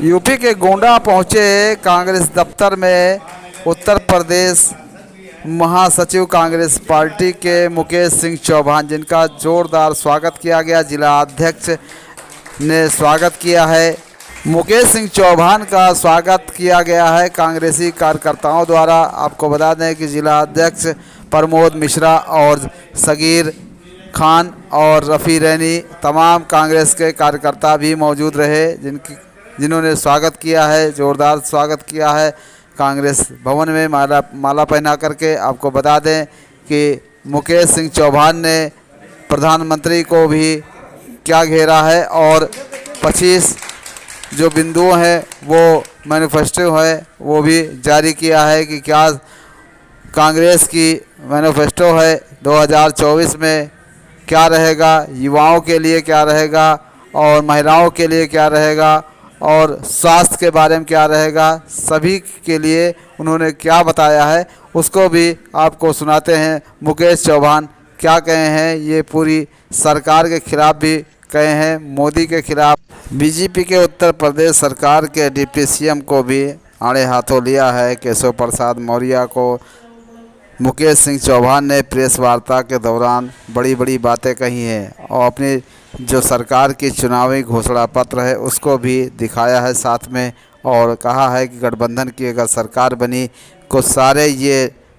UP के गोंडा पहुंचे कांग्रेस दफ्तर में उत्तर प्रदेश महासचिव कांग्रेस पार्टी के मुकेश सिंह चौहान, जिनका जोरदार स्वागत किया गया। जिला अध्यक्ष ने स्वागत किया है। मुकेश सिंह चौहान का स्वागत किया गया है कांग्रेसी कार्यकर्ताओं द्वारा। आपको बता दें कि जिला अध्यक्ष प्रमोद मिश्रा और सगीर खान और रफ़ी रैनी, तमाम कांग्रेस के कार्यकर्ता भी मौजूद रहे, जिन्होंने स्वागत किया है, जोरदार स्वागत किया है कांग्रेस भवन में माला पहना करके। आपको बता दें कि मुकेश सिंह चौहान ने प्रधानमंत्री को भी क्या घेरा है और 25 जो बिंदुओं हैं वो मैनिफेस्टो है वो भी जारी किया है कि क्या कांग्रेस की मैनिफेस्टो है 2024 में क्या रहेगा, युवाओं के लिए क्या रहेगा और महिलाओं के लिए क्या रहेगा और स्वास्थ्य के बारे में क्या रहेगा, सभी के लिए उन्होंने क्या बताया है उसको भी आपको सुनाते हैं। मुकेश चौहान क्या कहे हैं, ये पूरी सरकार के खिलाफ भी कहे हैं, मोदी के खिलाफ। बीजेपी के उत्तर प्रदेश सरकार के डिप्टी सीएम को भी आड़े हाथों लिया है। केशव प्रसाद मौर्य को मुकेश सिंह चौहान ने प्रेस वार्ता के दौरान बड़ी बड़ी बातें कही हैं और अपनी जो सरकार की चुनावी घोषणा पत्र है उसको भी दिखाया है साथ में, और कहा है कि गठबंधन की अगर सरकार बनी तो सारे ये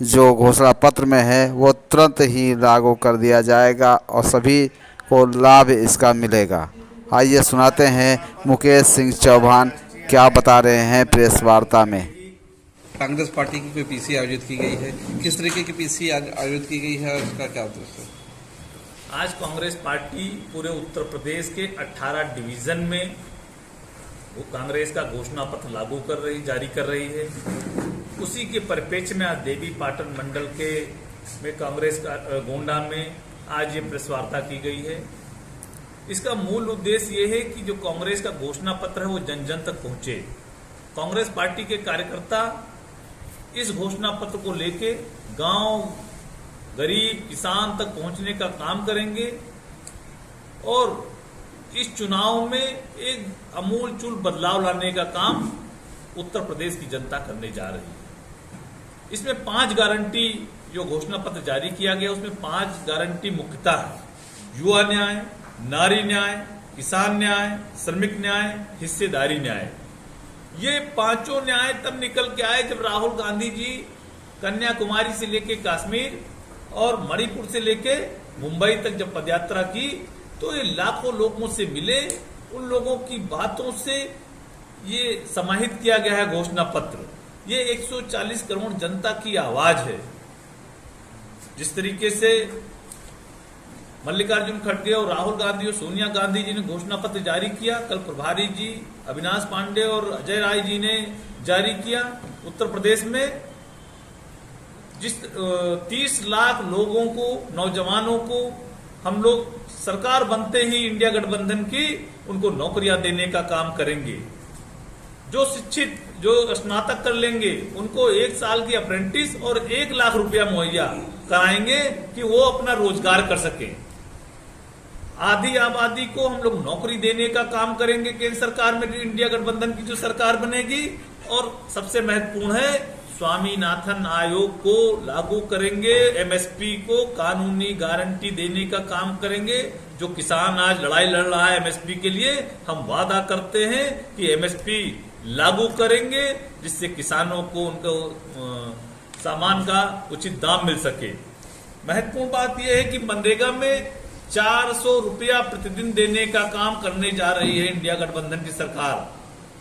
जो घोषणा पत्र में है वो तुरंत ही लागू कर दिया जाएगा और सभी को लाभ इसका मिलेगा। आइए सुनाते हैं मुकेश सिंह चौहान क्या बता रहे हैं प्रेस वार्ता में। कांग्रेस पार्टी की कोई पीसी आयोजित की गई है, किस तरीके की पीसी आयोजित की गई है और उसका क्या उद्देश्य है? आज कांग्रेस पार्टी पूरे उत्तर प्रदेश के 18 डिवीजन में वो कांग्रेस का घोषणा पत्र जारी कर रही है। उसी के परिप्रेक्ष्य में आज देवी पाटन मंडल के में कांग्रेस का गोंडा में आज ये प्रेस वार्ता की गई है। इसका मूल उद्देश्य ये है कि जो कांग्रेस का घोषणा पत्र है वो जन जन तक पहुंचे। कांग्रेस पार्टी के कार्यकर्ता इस घोषणा पत्र को लेके गांव, गरीब, किसान तक पहुंचने का काम करेंगे और इस चुनाव में एक आमूल-चूल बदलाव लाने का काम उत्तर प्रदेश की जनता करने जा रही है। इसमें 5 गारंटी जो घोषणा पत्र जारी किया गया उसमें 5 गारंटी मुख्यतः है। युवा न्याय, नारी न्याय, किसान न्याय, श्रमिक न्याय, हिस्सेदारी न्याय। ये 5 न्याय तब निकल के आए जब राहुल गांधी जी कन्याकुमारी से लेके कश्मीर और मणिपुर से लेके मुंबई तक जब पदयात्रा की तो ये लाखों लोग मुझसे मिले। उन लोगों की बातों से ये समाहित किया गया है घोषणा पत्र। ये 140 करोड़ जनता की आवाज है। जिस तरीके से मल्लिकार्जुन खड़गे और राहुल गांधी और सोनिया गांधी जी ने घोषणा पत्र जारी किया, कल प्रभारी जी अविनाश पांडे और अजय राय जी ने जारी किया। उत्तर प्रदेश में जिस 30 लाख लोगों को, नौजवानों को हम लोग सरकार बनते ही इंडिया गठबंधन की उनको नौकरियां देने का काम करेंगे। जो शिक्षित, जो स्नातक कर लेंगे उनको 1 साल की अप्रेंटिस और 1 लाख रुपया मुहैया कराएंगे कि वो अपना रोजगार कर सके। आधी आबादी को हम लोग नौकरी देने का काम करेंगे केंद्र सरकार में, इंडिया गठबंधन की जो सरकार बनेगी। और सबसे महत्वपूर्ण है, स्वामीनाथन आयोग को लागू करेंगे, एमएसपी को कानूनी गारंटी देने का काम करेंगे। जो किसान आज लड़ाई लड़ रहा है एमएसपी के लिए, हम वादा करते हैं कि एमएसपी लागू करेंगे जिससे किसानों को उनको सामान का उचित दाम मिल सके। महत्वपूर्ण बात यह है कि मनरेगा में 400 रुपया प्रतिदिन देने का काम करने जा रही है इंडिया गठबंधन की सरकार।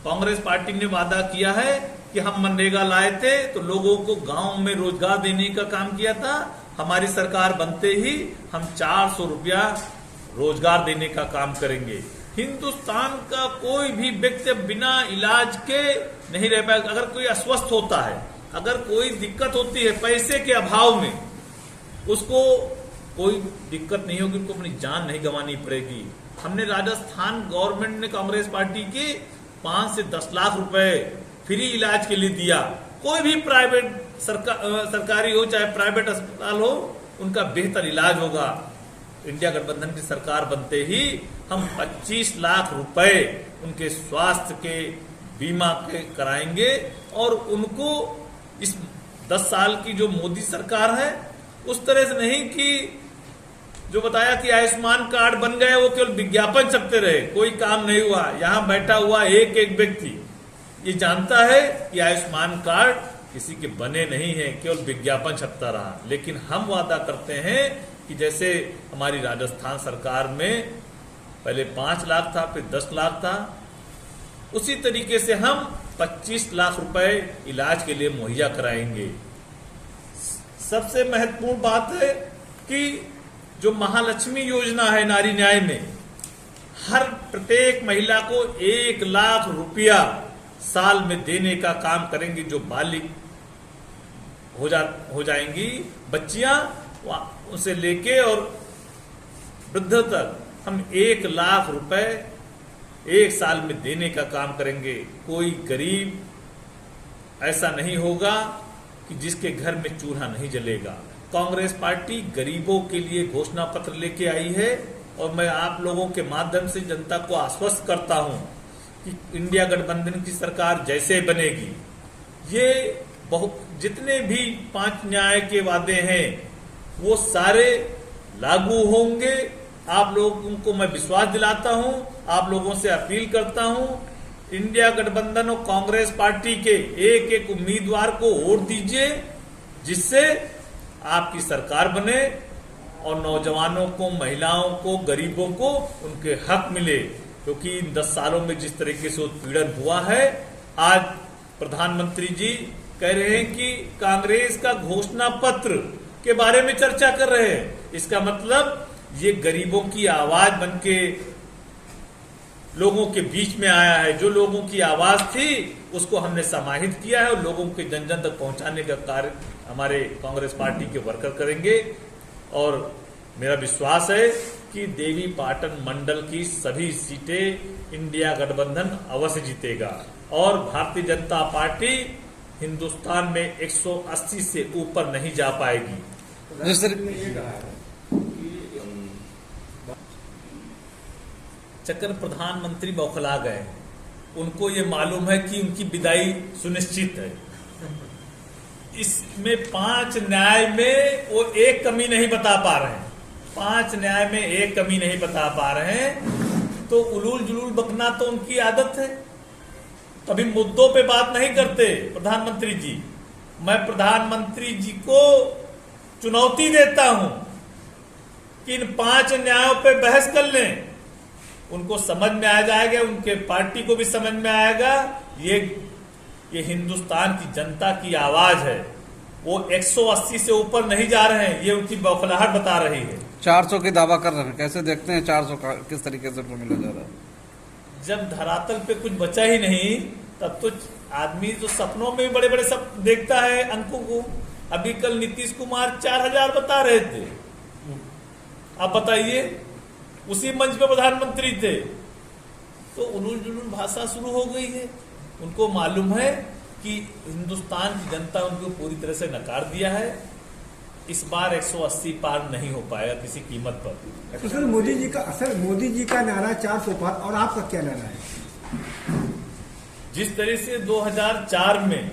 कांग्रेस पार्टी ने वादा किया है कि हम मनरेगा लाए थे तो लोगों को गांव में रोजगार देने का काम किया था। हमारी सरकार बनते ही हम 400 रुपया रोजगार देने का काम करेंगे। हिंदुस्तान का कोई भी व्यक्ति बिना इलाज के नहीं रह पाएगा। अगर कोई अस्वस्थ होता है, अगर कोई दिक्कत होती है पैसे के अभाव में, उसको कोई दिक्कत नहीं होगी, उनको अपनी जान नहीं गंवानी पड़ेगी। हमने राजस्थान गवर्नमेंट ने कांग्रेस पार्टी की 5 से 10 लाख रुपए फ्री इलाज के लिए दिया। कोई भी प्राइवेट सरकारी हो चाहे प्राइवेट अस्पताल हो, उनका बेहतर इलाज होगा। इंडिया गठबंधन की सरकार बनते ही हम 25 लाख रुपए उनके स्वास्थ्य के बीमा के कराएंगे और उनको इस 10 साल की जो मोदी सरकार है उस तरह से नहीं कि जो बताया कि आयुष्मान कार्ड बन गए वो केवल विज्ञापन छपते रहे, कोई काम नहीं हुआ। यहां बैठा हुआ एक एक व्यक्ति ये जानता है कि आयुष्मान कार्ड किसी के बने नहीं है, केवल विज्ञापन छपता रहा। लेकिन हम वादा करते हैं कि जैसे हमारी राजस्थान सरकार में पहले 5 लाख था, फिर 10 लाख था, उसी तरीके से हम 25 लाख रुपए इलाज के लिए मुहैया कराएंगे। सबसे महत्वपूर्ण बात है कि जो महालक्ष्मी योजना है नारी न्याय में, हर प्रत्येक महिला को 1 लाख रुपया साल में देने का काम करेंगे। जो बालिग हो जाएंगी बच्चियां, उसे लेके और वृद्ध तक हम 1 लाख रुपए 1 साल में देने का काम करेंगे। कोई गरीब ऐसा नहीं होगा कि जिसके घर में चूल्हा नहीं जलेगा। कांग्रेस पार्टी गरीबों के लिए घोषणा पत्र लेके आई है और मैं आप लोगों के माध्यम से जनता को आश्वस्त करता हूं कि इंडिया गठबंधन की सरकार जैसे बनेगी, ये बहुत जितने भी 5 न्याय के वादे हैं वो सारे लागू होंगे। आप लोगों को मैं विश्वास दिलाता हूं, आप लोगों से अपील करता हूं, इंडिया गठबंधन और कांग्रेस पार्टी के एक एक उम्मीदवार को वोट दीजिए, जिससे आपकी सरकार बने और नौजवानों को, महिलाओं को, गरीबों को उनके हक मिले। क्योंकि इन 10 सालों में जिस तरीके से उत्पीड़न हुआ है, आज प्रधानमंत्री जी कह रहे हैं कि कांग्रेस का घोषणा पत्र के बारे में चर्चा कर रहे हैं। इसका मतलब ये गरीबों की आवाज बनके लोगों के बीच में आया है। जो लोगों की आवाज थी उसको हमने समाहित किया है और लोगों के जन जन तक पहुंचाने का कार्य हमारे कांग्रेस पार्टी के वर्कर करेंगे। और मेरा विश्वास है कि देवी पाटन मंडल की सभी सीटें इंडिया गठबंधन अवश्य जीतेगा और भारतीय जनता पार्टी हिंदुस्तान में 180 से ऊपर नहीं जा पाएगी। चक्कर प्रधानमंत्री बौखला गए, उनको ये मालूम है कि उनकी विदाई सुनिश्चित है। इसमें 5 न्याय में वो एक कमी नहीं बता पा रहे हैं, 5 न्याय में एक कमी नहीं बता पा रहे हैं। तो उलूल जुलूल बकना तो उनकी आदत है, कभी मुद्दों पे बात नहीं करते प्रधानमंत्री जी। मैं प्रधानमंत्री जी को चुनौती देता हूं कि इन 5 न्यायों पे बहस कर लें, उनको समझ में आ जाएगा, उनके पार्टी को भी समझ में आएगा ये हिंदुस्तान की जनता की आवाज है। वो 180 से ऊपर नहीं जा रहे हैं, ये उनकी बौखलाहट बता रही है। 400 की दावा कर रहे हैं, कैसे देखते हैं 400 का किस तरीके से मिला जा रहा है? जब धरातल पे कुछ बचा ही नहीं तब तो आदमी तो सपनों में भी बड़े बड़े सपने देखता है अंकों को। अभी कल नीतीश कुमार 4000 बता रहे थे, आप बताइए, उसी मंच पे प्रधानमंत्री थे। तो उलूल जुलूल भाषा शुरू हो गई है। उनको मालूम है कि हिंदुस्तान की जनता उनको पूरी तरह से नकार दिया है। इस बार 180 पार नहीं हो पाएगा किसी कीमत पर। तो सर मोदी जी का नारा 400 पार, और आपका क्या नारा है? जिस तरह से 2004 में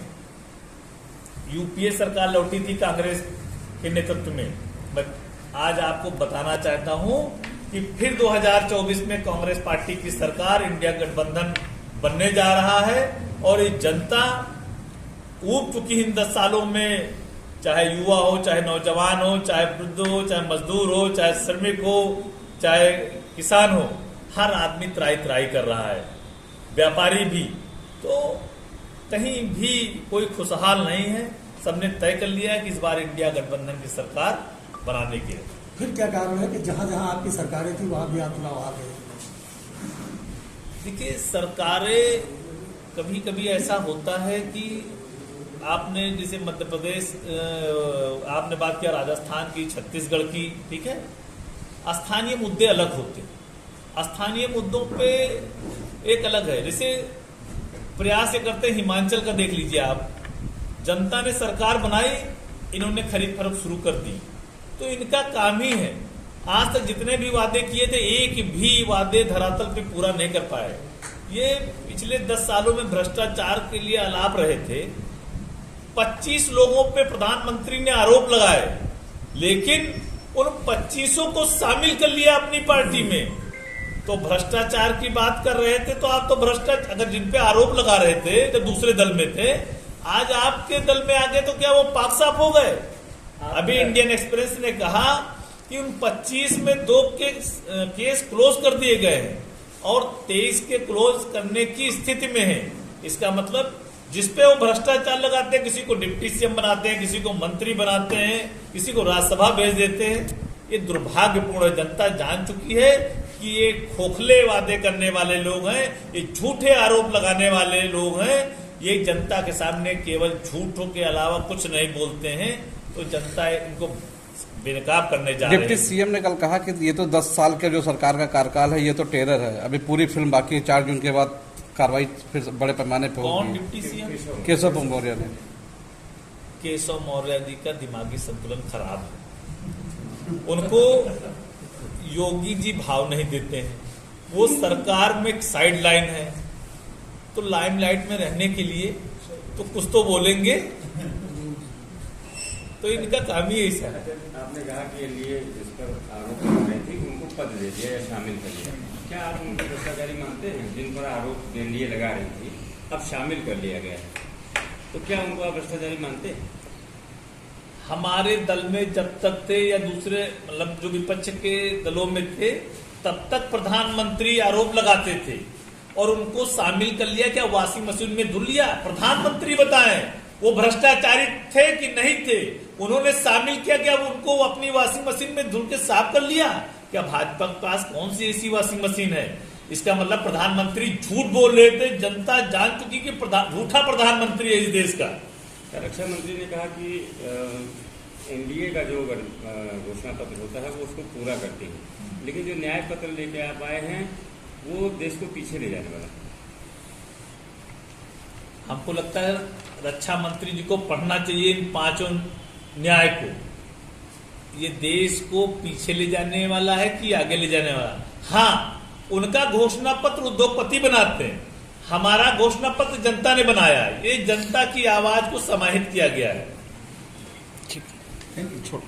यूपीए सरकार लौटी थी कांग्रेस के नेतृत्व में, मैं आज आपको बताना चाहता हूं कि फिर 2024 में कांग्रेस पार्टी की सरकार इंडिया गठबंधन बनने जा रहा है। और ये जनता ऊब चुकी इन 10 सालों में, चाहे युवा हो, चाहे नौजवान हो, चाहे वृद्ध हो, चाहे मजदूर हो, चाहे श्रमिक हो, चाहे किसान हो, हर आदमी त्राई त्राई कर रहा है, व्यापारी भी। तो कहीं भी कोई खुशहाल नहीं है। सबने तय कर लिया है कि इस बार इंडिया गठबंधन की सरकार बनाने के लिए। फिर क्या कारण है कि जहां जहां आपकी सरकारें थी वहां भी आप चुनाव आ गए? देखिए, सरकारें कभी कभी ऐसा होता है कि आपने जैसे मध्य प्रदेश, आपने बात किया राजस्थान की, छत्तीसगढ़ की, ठीक है, स्थानीय मुद्दे अलग होते हैं। स्थानीय मुद्दों पे एक अलग है। जैसे प्रयास ये करते हैं, हिमाचल का देख लीजिए आप, जनता ने सरकार बनाई, इन्होंने खरीद फरोख्त शुरू कर दी। तो इनका काम ही है, आज तक जितने भी वादे किए थे एक भी वादे धरातल पे पूरा नहीं कर पाए। ये पिछले 10 सालों में भ्रष्टाचार के लिए आलाप रहे थे। 25 लोगों पे प्रधानमंत्री ने आरोप लगाए, लेकिन उन 25 को शामिल कर लिया अपनी पार्टी में। तो भ्रष्टाचार की बात कर रहे थे तो आप तो भ्रष्टाचार, अगर जिन पे आरोप लगा रहे थे जो दूसरे दल में थे, आज आपके दल में आ गए तो क्या वो पाक साफ हो गए? अभी इंडियन एक्सप्रेस ने कहा कि उन 25 में 2 केस क्लोज कर दिए गए हैं और 23 के क्लोज करने की स्थिति में है। इसका मतलब जिसपे वो भ्रष्टाचार लगाते हैं, किसी को डिप्टी सीएम बनाते हैं, किसी को मंत्री बनाते हैं, किसी को राज्यसभा भेज देते हैं। ये दुर्भाग्यपूर्ण है। जनता जान चुकी है कि ये खोखले वादे करने वाले लोग हैं, ये झूठे आरोप लगाने वाले लोग हैं। ये जनता के सामने केवल झूठों के अलावा कुछ नहीं बोलते हैं, तो जनता इनको बेनकाब करने जा रही है। डिप्टी सीएम ने कल कहा कि ये तो 10 साल के जो सरकार का कार्यकाल है, ये तो टेरर है। अभी पूरी फिल्म बाकी है, 4 जून के बाद कार्रवाई फिर बड़े पैमाने पर कौन होगी। Deputy CM? केशव मौर्य ने। केशव मौर्य जी का दिमागी संतुलन खराब है। उनको योगी जी भाव नहीं देते हैं। वो सरकार में एक साइड लाइन है, तो लाइमलाइट में रहने के लिए तो कुछ तो बोलेंगे, तो इनका काम ही ऐसा है। आपने कहा कि एनडीए जिस पर आरोप लगा रही थी उनको पद दे दिया या शामिल कर लिया, क्या आप उनको भ्रष्टाचारी मानते हैं? जिन पर आरोप एनडीए लगा रही थी अब शामिल कर लिया गया है, तो क्या उनको आप भ्रष्टाचारी मानते हैं? हमारे दल में जब तक थे या दूसरे मतलब जो विपक्ष के दलों में थे, तब तक प्रधानमंत्री आरोप लगाते थे और उनको शामिल कर लिया। क्या वॉशिंग मशीन में धुल लिया? प्रधानमंत्री बताएं वो भ्रष्टाचारी थे कि नहीं थे? उन्होंने शामिल किया, क्या उनको अपनी वॉशिंग मशीन में धुल के साफ कर लिया? क्या भाजपा के पास कौन सी ऐसी वॉशिंग मशीन है? इसका मतलब प्रधानमंत्री झूठ बोल रहे थे। जनता जान चुकी कि झूठा प्रधानमंत्री है इस देश का। रक्षा मंत्री ने कहा कि एनडीए का जो घोषणा पत्र होता है वो उसको पूरा करती है, लेकिन जो न्याय पत्र लेके आप आए हैं वो देश को पीछे ले जाने वाला है। हमको लगता है रक्षा मंत्री जी को पढ़ना चाहिए इन 5 न्याय को। ये देश को पीछे ले जाने वाला है कि आगे ले जाने वाला? हाँ, उनका घोषणा पत्र उद्योगपति बनाते हैं, हमारा घोषणा पत्र जनता ने बनाया है। ये जनता की आवाज को समाहित किया गया है। ठीक है, थैंक यू।